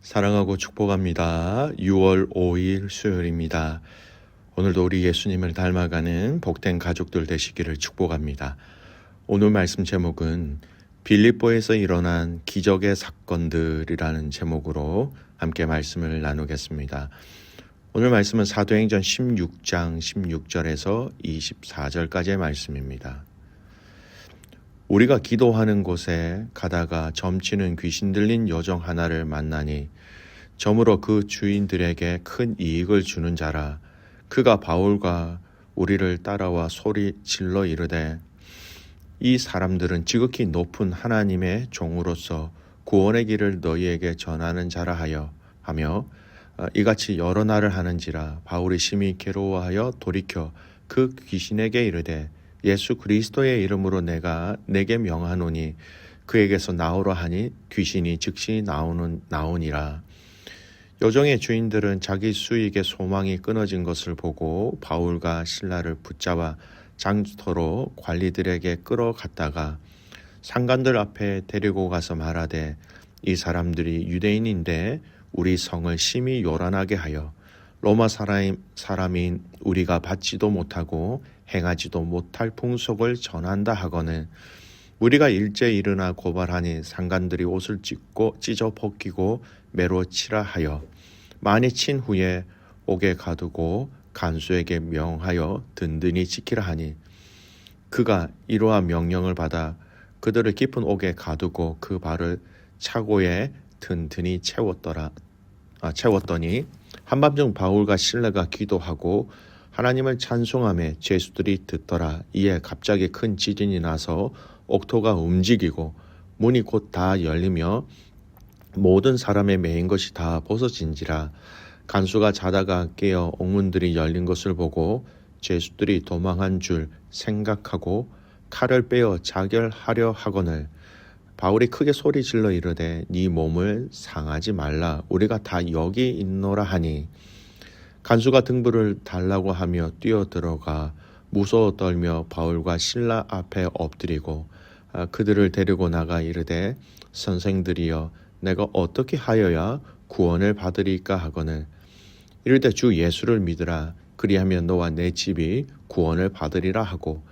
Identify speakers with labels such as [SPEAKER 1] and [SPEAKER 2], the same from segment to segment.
[SPEAKER 1] 사랑하고 축복합니다. 6월 5일 수요일입니다. 오늘도 우리 예수님을 닮아가는 복된 가족들 되시기를 축복합니다. 오늘 말씀 제목은 빌립보에서 일어난 기적의 사건들이라는 제목으로 함께 말씀을 나누겠습니다. 오늘 말씀은 사도행전 16장 16절에서 24절까지의 말씀입니다. 우리가 기도하는 곳에 가다가 점치는 귀신 들린 여종 하나를 만나니 점으로 그 주인들에게 큰 이익을 주는 자라. 그가 바울과 우리를 따라와 소리 질러 이르되 이 사람들은 지극히 높은 하나님의 종으로서 구원의 길을 너희에게 전하는 자라 하며 이같이 여러 날을 하는지라. 바울이 심히 괴로워하여 돌이켜 그 귀신에게 이르되 예수 그리스도의 이름으로 내게 명하노니 그에게서 나오라 하니 귀신이 즉시 나오니라. 여종의 주인들은 자기 수익의 소망이 끊어진 것을 보고 바울과 실라를 붙잡아 장터로 관리들에게 끌어갔다가 상관들 앞에 데리고 가서 말하되 이 사람들이 유대인인데 우리 성을 심히 요란하게 하여 로마 사람인 우리가 받지도 못하고 행하지도 못할 풍속을 전한다 하거늘 우리가 일제 일어나 고발하니 상관들이 옷을 찢어 벗기고 매로 치라 하여 많이 친 후에 옥에 가두고 간수에게 명하여 든든히 지키라 하니 그가 이러한 명령을 받아 그들을 깊은 옥에 가두고 그 발을 차고에 든든히 채웠더니 한밤중 바울과 실라가 기도하고 하나님을 찬송하며 죄수들이 듣더라. 이에 갑자기 큰 지진이 나서 옥토가 움직이고 문이 곧 다 열리며 모든 사람의 매인 것이 다 벗어진지라. 간수가 자다가 깨어 옥문들이 열린 것을 보고 죄수들이 도망한 줄 생각하고 칼을 빼어 자결하려 하거늘 바울이 크게 소리질러 이르되 네 몸을 상하지 말라. 우리가 다 여기 있노라 하니 간수가 등불을 달라고 하며 뛰어들어가 무서워 떨며 바울과 실라 앞에 엎드리고 그들을 데리고 나가 이르되 선생들이여 내가 어떻게 하여야 구원을 받으리까 하거늘 이르되 주 예수를 믿으라. 그리하면 너와 내 집이 구원을 받으리라 하고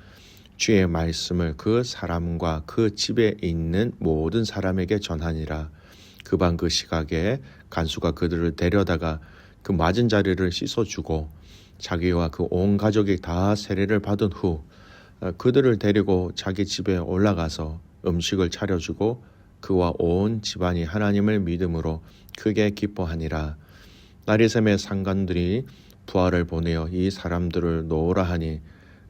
[SPEAKER 1] 주의 말씀을 그 사람과 그 집에 있는 모든 사람에게 전하니라. 그 밤 그 시각에 간수가 그들을 데려다가 그 맞은 자리를 씻어주고 자기와 그 온 가족이 다 세례를 받은 후 그들을 데리고 자기 집에 올라가서 음식을 차려주고 그와 온 집안이 하나님을 믿음으로 크게 기뻐하니라. 나리샘의 상관들이 부하를 보내어 이 사람들을 놓으라 하니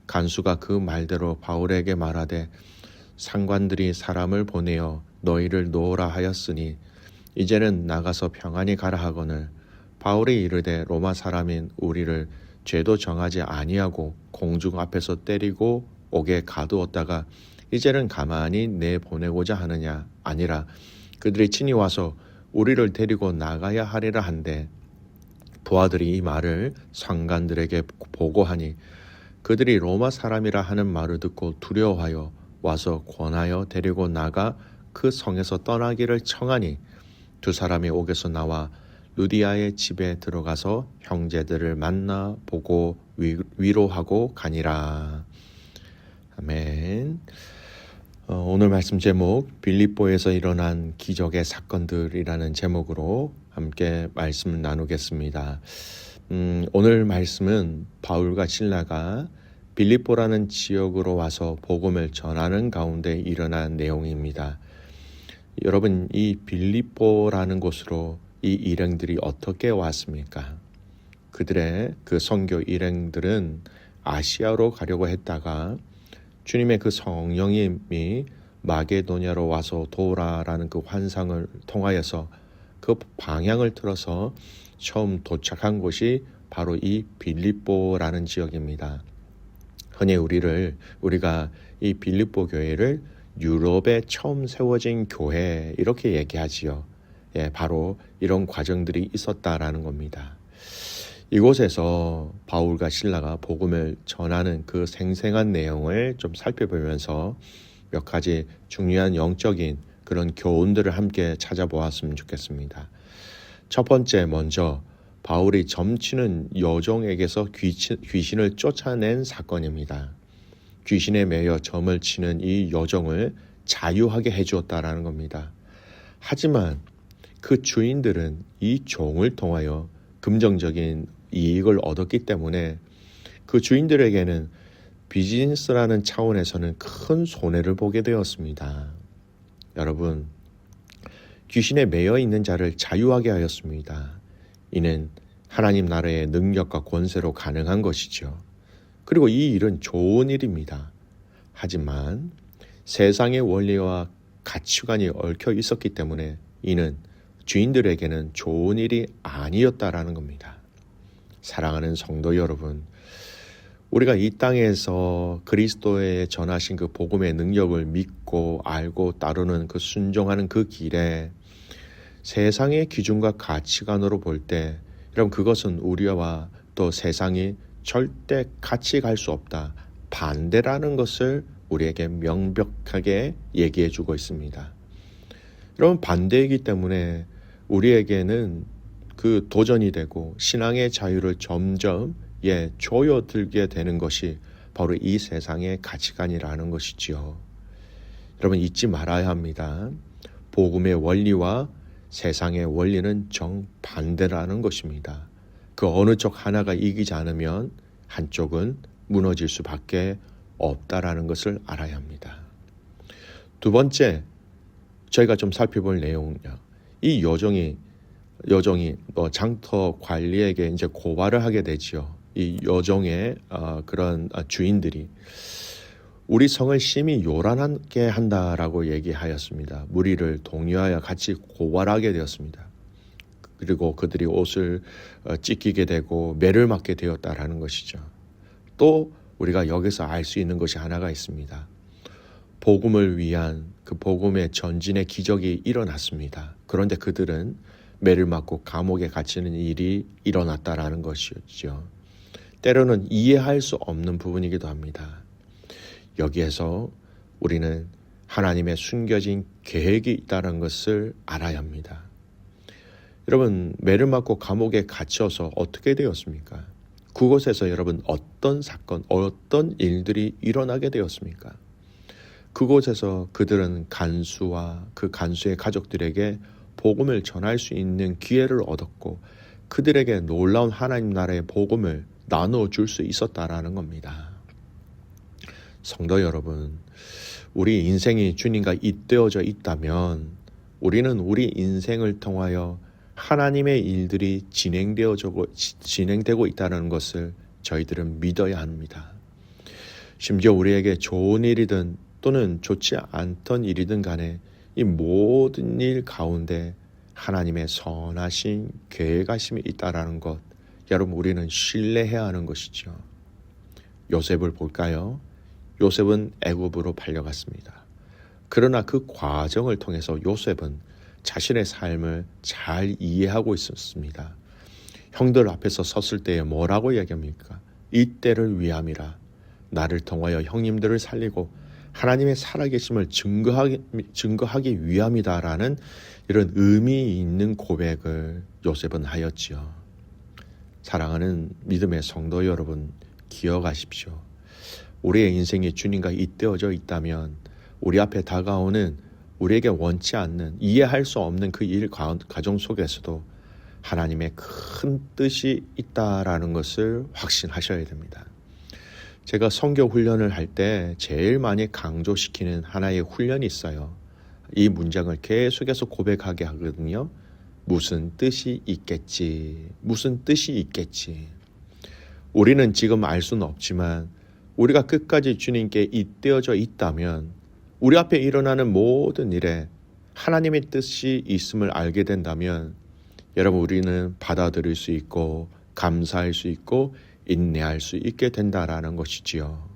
[SPEAKER 1] 간수가 그 말대로 바울에게 말하되 상관들이 사람을 보내어 너희를 놓으라 하였으니 이제는 나가서 평안히 가라 하거늘 바울이 이르되 로마 사람인 우리를 죄도 정하지 아니하고 공중 앞에서 때리고 옥에 가두었다가 이제는 가만히 내보내고자 하느냐. 아니라 그들이 친히 와서 우리를 데리고 나가야 하리라 한데 부하들이 이 말을 상관들에게 보고하니 그들이 로마 사람이라 하는 말을 듣고 두려워하여 와서 권하여 데리고 나가 그 성에서 떠나기를 청하니 두 사람이 옥에서 나와 루디아의 집에 들어가서 형제들을 만나 보고 위로하고 가니라. 아멘. 오늘 말씀 제목 빌립보에서 일어난 기적의 사건들이라는 제목으로 함께 말씀을 나누겠습니다. 오늘 말씀은 바울과 실라가 빌립보라는 지역으로 와서 복음을 전하는 가운데 일어난 내용입니다. 여러분, 이 빌립보라는 곳으로 이 일행들이 어떻게 왔습니까? 그들의 그 선교 일행들은 아시아로 가려고 했다가 주님의 그 성령님이 마게도냐로 와서 도우라라는 그 환상을 통하여서 그 방향을 틀어서 처음 도착한 곳이 바로 이 빌립보라는 지역입니다. 흔히 우리가 이 빌립보 교회를 유럽에 처음 세워진 교회 이렇게 얘기하지요. 바로 이런 과정들이 있었다라는 겁니다. 이곳에서 바울과 실라가 복음을 전하는 그 생생한 내용을 좀 살펴보면서 몇 가지 중요한 영적인 그런 교훈들을 함께 찾아보았으면 좋겠습니다. 첫 번째 먼저 바울이 점치는 여종에게서 귀신을 쫓아낸 사건입니다. 귀신에 매여 점을 치는 이 여종을 자유하게 해주었다라는 겁니다. 하지만 그 주인들은 이 종을 통하여 금전적인 이익을 얻었기 때문에 그 주인들에게는 비즈니스라는 차원에서는 큰 손해를 보게 되었습니다. 여러분, 귀신에 매여 있는 자를 자유하게 하였습니다. 이는 하나님 나라의 능력과 권세로 가능한 것이죠. 그리고 이 일은 좋은 일입니다. 하지만 세상의 원리와 가치관이 얽혀 있었기 때문에 이는 주인들에게는 좋은 일이 아니었다라는 겁니다. 사랑하는 성도 여러분, 우리가 이 땅에서 그리스도의 전하신 그 복음의 능력을 믿고 알고 따르는 그 순종하는 그 길에 세상의 기준과 가치관으로 볼 때 여러분 그것은 우리와 또 세상이 절대 같이 갈 수 없다. 반대라는 것을 우리에게 명백하게 얘기해 주고 있습니다. 여러분 반대이기 때문에 우리에게는 그 도전이 되고 신앙의 자유를 점점 조여들게 되는 것이 바로 이 세상의 가치관이라는 것이지요. 여러분 잊지 말아야 합니다. 복음의 원리와 세상의 원리는 정반대라는 것입니다. 그 어느 쪽 하나가 이기지 않으면 한쪽은 무너질 수밖에 없다라는 것을 알아야 합니다. 두 번째, 저희가 좀 살펴볼 내용은요. 이 여종이 장터 관리에게 이제 고발을 하게 되지요. 이 여종의 그런 주인들이 우리 성을 심히 요란하게 한다라고 얘기하였습니다. 무리를 동요하여 같이 고발하게 되었습니다. 그리고 그들이 옷을 찢기게 되고 매를 맞게 되었다라는 것이죠. 또 우리가 여기서 알 수 있는 것이 하나가 있습니다. 복음을 위한 그 복음의 전진의 기적이 일어났습니다. 그런데 그들은 매를 맞고 감옥에 갇히는 일이 일어났다라는 것이었죠. 때로는 이해할 수 없는 부분이기도 합니다. 여기에서 우리는 하나님의 숨겨진 계획이 있다는 것을 알아야 합니다. 여러분, 매를 맞고 감옥에 갇혀서 어떻게 되었습니까? 그곳에서 여러분 어떤 사건, 어떤 일들이 일어나게 되었습니까? 그곳에서 그들은 간수와 그 간수의 가족들에게 복음을 전할 수 있는 기회를 얻었고 그들에게 놀라운 하나님 나라의 복음을 나눠줄 수 있었다라는 겁니다. 성도 여러분, 우리 인생이 주님과 잇대어져 있다면 우리는 우리 인생을 통하여 하나님의 일들이 진행되고 있다는 것을 저희들은 믿어야 합니다. 심지어 우리에게 좋은 일이든 또는 좋지 않던 일이든 간에 이 모든 일 가운데 하나님의 선하신 계획하심이 있다는 것, 여러분 우리는 신뢰해야 하는 것이죠. 요셉을 볼까요? 요셉은 애굽으로 팔려갔습니다. 그러나 그 과정을 통해서 요셉은 자신의 삶을 잘 이해하고 있었습니다. 형들 앞에서 섰을 때에 뭐라고 얘기합니까? 이때를 위함이라. 나를 통하여 형님들을 살리고 하나님의 살아계심을 증거하기 위함이다라는 이런 의미 있는 고백을 요셉은 하였지요. 사랑하는 믿음의 성도 여러분, 기억하십시오. 우리의 인생이 주님과 잇대어져 있다면 우리 앞에 다가오는 우리에게 원치 않는 이해할 수 없는 그 일 과정 속에서도 하나님의 큰 뜻이 있다라는 것을 확신하셔야 됩니다. 제가 선교 훈련을 할 때 제일 많이 강조시키는 하나의 훈련이 있어요. 이 문장을 계속해서 고백하게 하거든요. 무슨 뜻이 있겠지. 무슨 뜻이 있겠지. 우리는 지금 알 수는 없지만 우리가 끝까지 주님께 잇대어져 있다면 우리 앞에 일어나는 모든 일에 하나님의 뜻이 있음을 알게 된다면 여러분 우리는 받아들일 수 있고 감사할 수 있고 인내할 수 있게 된다라는 것이지요.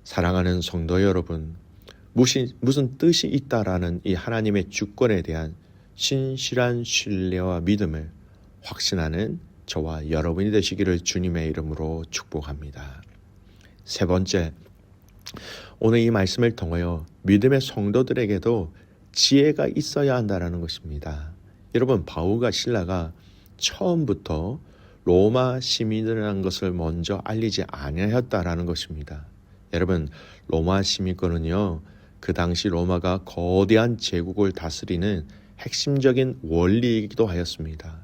[SPEAKER 1] 사랑하는 성도 여러분, 무슨 뜻이 있다라는 이 하나님의 주권에 대한 신실한 신뢰와 믿음을 확신하는 저와 여러분이 되시기를 주님의 이름으로 축복합니다. 세 번째, 오늘 이 말씀을 통하여 믿음의 성도들에게도 지혜가 있어야 한다는 것입니다. 여러분, 바울과 실라가 처음부터 로마 시민이라는 것을 먼저 알리지 아니하였다라는 것입니다. 여러분, 로마 시민권은요, 그 당시 로마가 거대한 제국을 다스리는 핵심적인 원리이기도 하였습니다.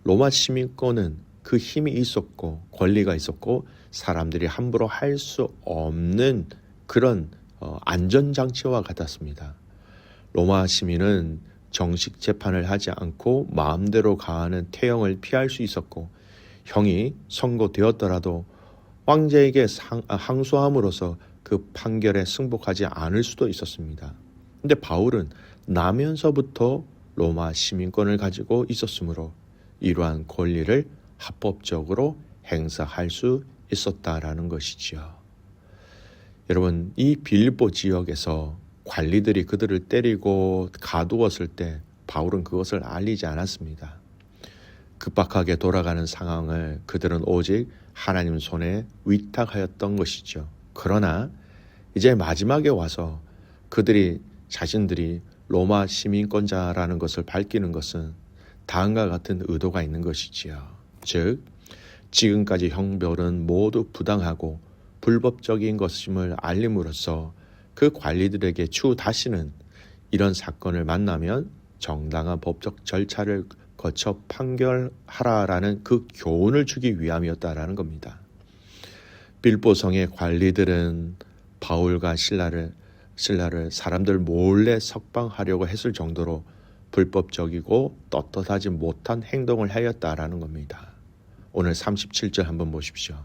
[SPEAKER 1] 로마 시민권은 그 힘이 있었고 권리가 있었고 사람들이 함부로 할 수 없는 그런 안전장치와 같았습니다. 로마 시민은 정식 재판을 하지 않고 마음대로 가하는 태형을 피할 수 있었고, 형이 선고되었더라도 황제에게 항소함으로써 그 판결에 승복하지 않을 수도 있었습니다. 근데 바울은 나면서부터 로마 시민권을 가지고 있었으므로 이러한 권리를 합법적으로 행사할 수 있었다라는 것이지요. 여러분, 이 빌립보 지역에서 관리들이 그들을 때리고 가두었을 때 바울은 그것을 알리지 않았습니다. 급박하게 돌아가는 상황을 그들은 오직 하나님 손에 위탁하였던 것이죠. 그러나 이제 마지막에 와서 그들이 자신들이 로마 시민권자라는 것을 밝히는 것은 다음과 같은 의도가 있는 것이지요. 즉, 지금까지 형벌은 모두 부당하고 불법적인 것임을 알림으로써 그 관리들에게 추후 다시는 이런 사건을 만나면 정당한 법적 절차를 거쳐 판결하라라는 그 교훈을 주기 위함이었다라는 겁니다. 빌보성의 관리들은 바울과 신라를 사람들 몰래 석방하려고 했을 정도로 불법적이고 떳떳하지 못한 행동을 하였다라는 겁니다. 오늘 37절 한번 보십시오.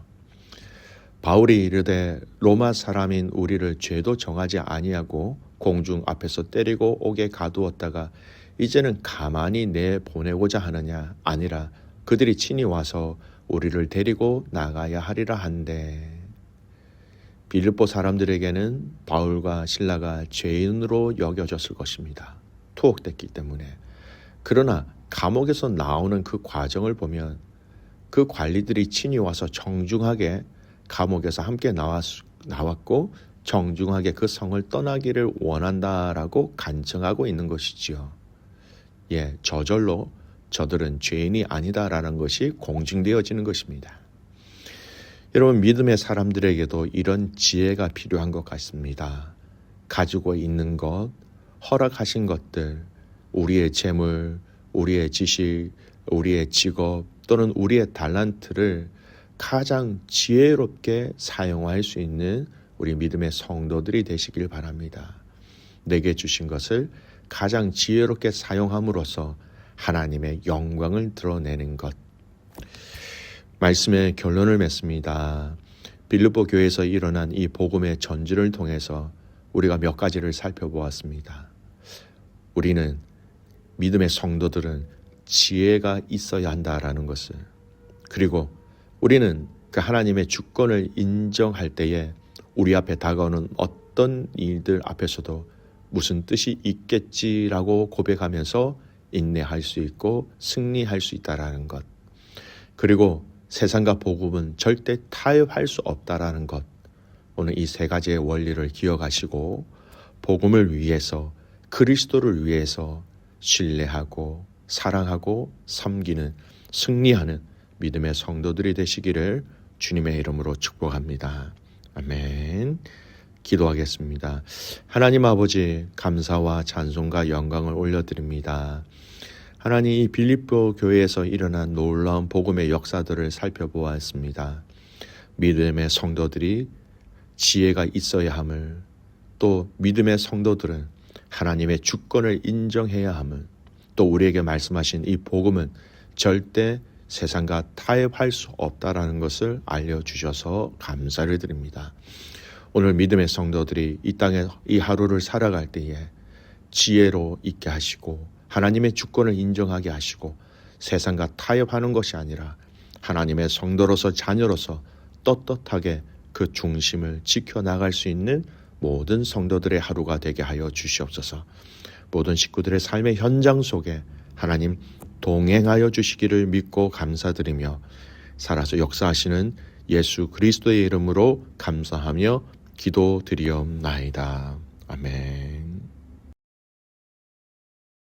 [SPEAKER 1] 바울이 이르되 로마 사람인 우리를 죄도 정하지 아니하고 공중 앞에서 때리고 옥에 가두었다가 이제는 가만히 내보내고자 하느냐? 아니라 그들이 친히 와서 우리를 데리고 나가야 하리라 한데. 빌립보 사람들에게는 바울과 실라가 죄인으로 여겨졌을 것입니다. 투옥됐기 때문에. 그러나 감옥에서 나오는 그 과정을 보면 그 관리들이 친히 와서 정중하게 감옥에서 함께 나왔고 정중하게 그 성을 떠나기를 원한다라고 간청하고 있는 것이지요. 저절로 저들은 죄인이 아니다라는 것이 공증되어지는 것입니다. 여러분, 믿음의 사람들에게도 이런 지혜가 필요한 것 같습니다. 가지고 있는 것, 허락하신 것들, 우리의 재물, 우리의 지식, 우리의 직업 또는 우리의 달란트를 가장 지혜롭게 사용할 수 있는 우리 믿음의 성도들이 되시길 바랍니다. 내게 주신 것을 가장 지혜롭게 사용함으로써 하나님의 영광을 드러내는 것. 말씀의 결론을 맺습니다. 빌립보 교회에서 일어난 이 복음의 전주를 통해서 우리가 몇 가지를 살펴보았습니다. 우리는 믿음의 성도들은 지혜가 있어야 한다라는 것을, 그리고 우리는 그 하나님의 주권을 인정할 때에 우리 앞에 다가오는 어떤 일들 앞에서도 무슨 뜻이 있겠지라고 고백하면서 인내할 수 있고 승리할 수 있다라는 것. 그리고 세상과 복음은 절대 타협할 수 없다라는 것. 오늘 이 세 가지의 원리를 기억하시고 복음을 위해서, 그리스도를 위해서 신뢰하고 사랑하고 섬기는, 승리하는 믿음의 성도들이 되시기를 주님의 이름으로 축복합니다. 아멘. 기도하겠습니다. 하나님 아버지, 감사와 찬송과 영광을 올려드립니다. 하나님, 이 빌립보 교회에서 일어난 놀라운 복음의 역사들을 살펴보았습니다. 믿음의 성도들이 지혜가 있어야 함을, 또 믿음의 성도들은 하나님의 주권을 인정해야 함을, 또 우리에게 말씀하신 이 복음은 절대 세상과 타협할 수 없다라는 것을 알려주셔서 감사를 드립니다. 오늘 믿음의 성도들이 이 땅에 이 하루를 살아갈 때에 지혜로 있게 하시고 하나님의 주권을 인정하게 하시고 세상과 타협하는 것이 아니라 하나님의 성도로서, 자녀로서 떳떳하게 그 중심을 지켜나갈 수 있는 모든 성도들의 하루가 되게 하여 주시옵소서. 모든 식구들의 삶의 현장 속에 하나님 동행하여 주시기를 믿고 감사드리며 살아서 역사하시는 예수 그리스도의 이름으로 감사하며 기도드리옵나이다. 아멘.